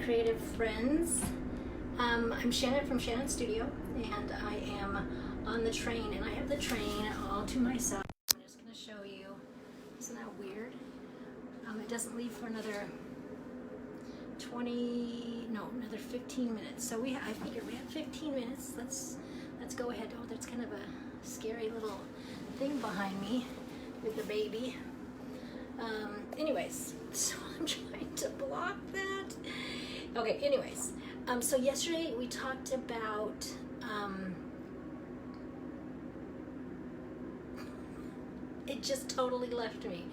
creative friends. I'm Shannon from Shannon Studio, and I am on the train, and I have the train all to myself. I'm just going to show you. Isn't that weird? It doesn't leave for another 15 minutes. So I figured we have 15 minutes. Let's go ahead. Oh, there's kind of a scary little thing behind me with the baby. Anyways, so I'm trying to block that. Okay, anyways, so yesterday we talked about it just totally left me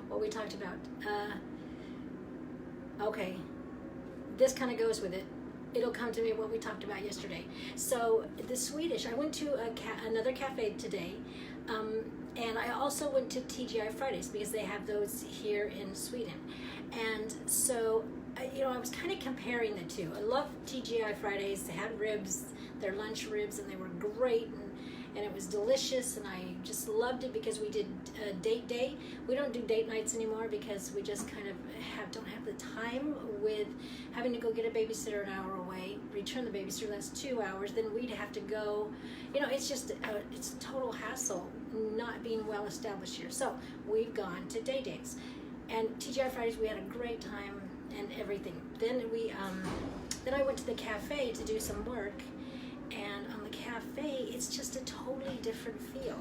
what we talked about. Okay, this kind of goes with it. It'll come to me what we talked about yesterday. So the Swedish, I went to another cafe today, and I also went to TGI Fridays because they have those here in Sweden. And so, I was kind of comparing the two. I love TGI Fridays. They had ribs, their lunch ribs, and they were great, and it was delicious, and I just loved it because we did a date day. We don't do date nights anymore because we just kind of don't have the time with having to go get a babysitter an hour away, return the babysitter, that's 2 hours, then we'd have to go, it's just, it's a total hassle not being well established here. So we've gone to day dates. And TGI Fridays, we had a great time and everything. Then then I went to the cafe to do some work, and on the cafe, it's just a totally different feel.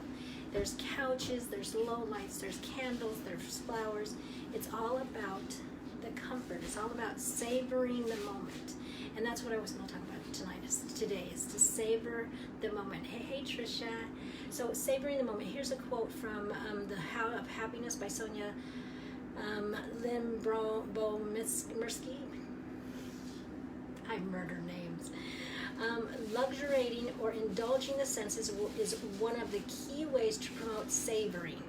There's couches, there's low lights, there's candles, there's flowers. It's all about the comfort. It's all about savoring the moment. And that's what I was going to talk about today is to savor the moment. Hey, Trisha. So savoring the moment. Here's a quote from The How of Happiness by Sonja. Lyubomirsky. I murder names. Luxuriating or indulging the senses is one of the key ways to promote savoring.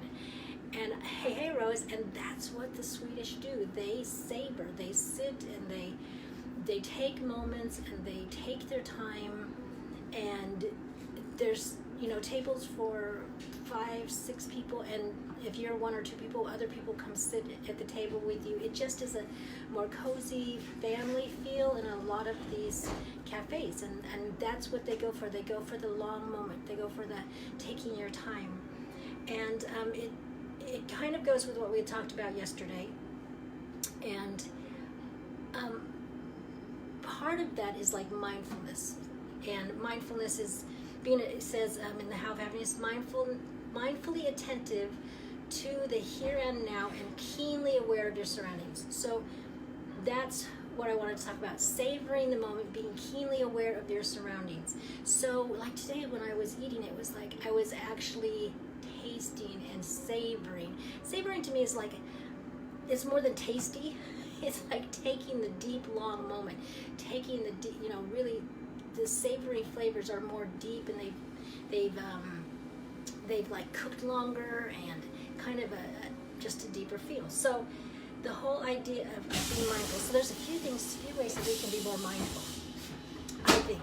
And hey, Rose, and that's what the Swedish do. They savor. They sit and they take moments and they take their time. And there's tables for 5-6 people, and if you're 1 or 2 people, other people come sit at the table with you. It just is a more cozy family feel in a lot of these cafes, and that's what they go for. They go for the long moment. They go for the taking your time, and it kind of goes with what we had talked about yesterday. And part of that is like mindfulness, and mindfulness is it says in The How of Happiness, mindfully attentive to the here and now and keenly aware of your surroundings. So that's what I wanted to talk about, savoring the moment, being keenly aware of your surroundings. So like today when I was eating, it was like I was actually tasting and savoring. Savoring to me is like, it's more than tasty. It's like taking the deep, long moment, taking the deep, really, the savory flavors are more deep, and they've like cooked longer and kind of just a deeper feel. So the whole idea of being mindful. So there's a few ways that we can be more mindful, I think,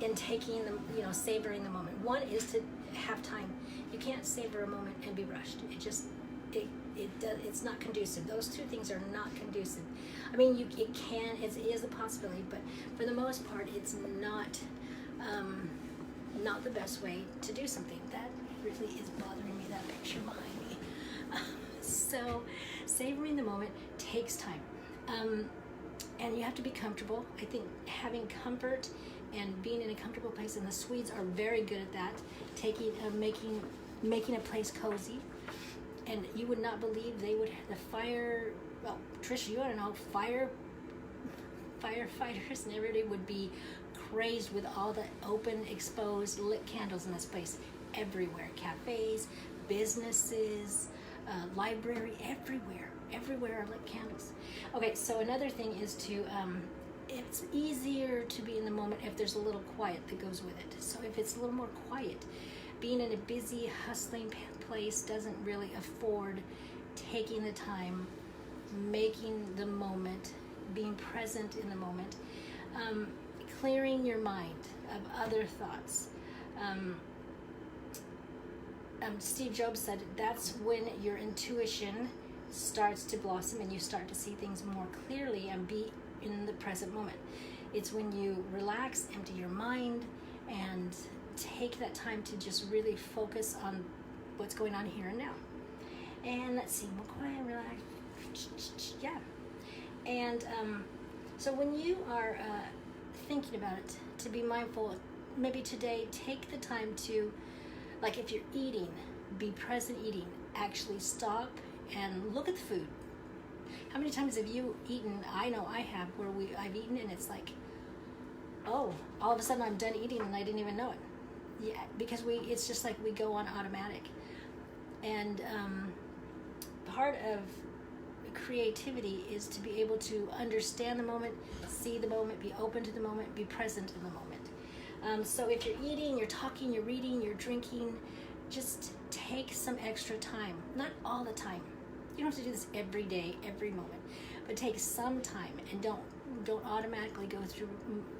in taking the, savoring the moment. One is to have time. You can't savor a moment and be rushed. It's not conducive. Those two things are not conducive. I mean, it is a possibility, but for the most part, it's not the best way to do something. That really is bothering me, that picture behind me. So savoring the moment takes time. And you have to be comfortable. I think having comfort and being in a comfortable place, and the Swedes are very good at that, making a place cozy. And you would not believe they would have the fire. Well, Trisha, you ought to know, firefighters and everybody would be crazed with all the open, exposed, lit candles in this place everywhere. Cafes, businesses, library, everywhere are lit candles. Okay, so another thing is to, it's easier to be in the moment if there's a little quiet that goes with it. So if it's a little more quiet, being in a busy, hustling place doesn't really afford taking the time, making the moment, being present in the moment, clearing your mind of other thoughts. Steve Jobs said that's when your intuition starts to blossom and you start to see things more clearly and be in the present moment. It's when you relax, empty your mind, and take that time to just really focus on what's going on here and now. And let's see, more quiet, relax. Yeah. And so when you are thinking about it, to be mindful, maybe today take the time to, like if you're eating, be present eating. Actually stop and look at the food. How many times have you eaten? I know I have, where I've eaten and it's like, oh, all of a sudden I'm done eating and I didn't even know it. Yeah, because it's just like we go on automatic. And part of creativity is to be able to understand the moment, see the moment, be open to the moment, be present in the moment. So if you're eating, you're talking, you're reading, you're drinking, just take some extra time. Not all the time. You don't have to do this every day, every moment, but take some time, and don't automatically go through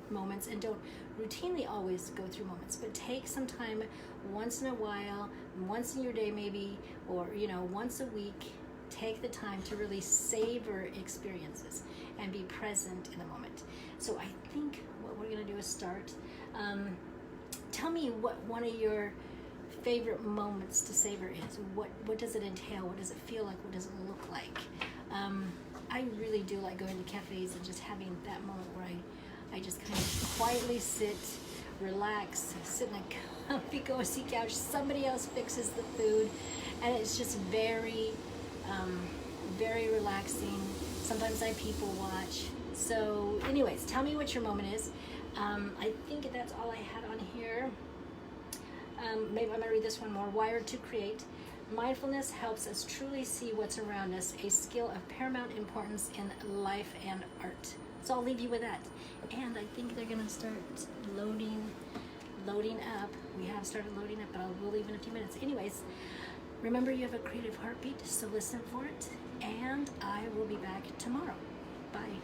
moments, and don't routinely always go through moments, but take some time once in a while, once in your day maybe, or once a week. Take the time to really savor experiences and be present in the moment. So I think what we're going to do is start. Tell me what one of your favorite moments to savor is. What does it entail? What does it feel like? What does it look like? I really do like going to cafes and just having that moment where I just kind of quietly sit, relax, sit in a comfy, cozy couch. Somebody else fixes the food, and it's just very relaxing. Sometimes I people watch. So anyways, tell me what your moment is. I think that's all I had on here. Maybe I'm going to read this one more. Wired to create. Mindfulness helps us truly see what's around us, a skill of paramount importance in life and art. So I'll leave you with that. And I think they're going to start loading up. We have started loading up, but we'll leave in a few minutes. Anyways, remember you have a creative heartbeat, so listen for it. And I will be back tomorrow. Bye.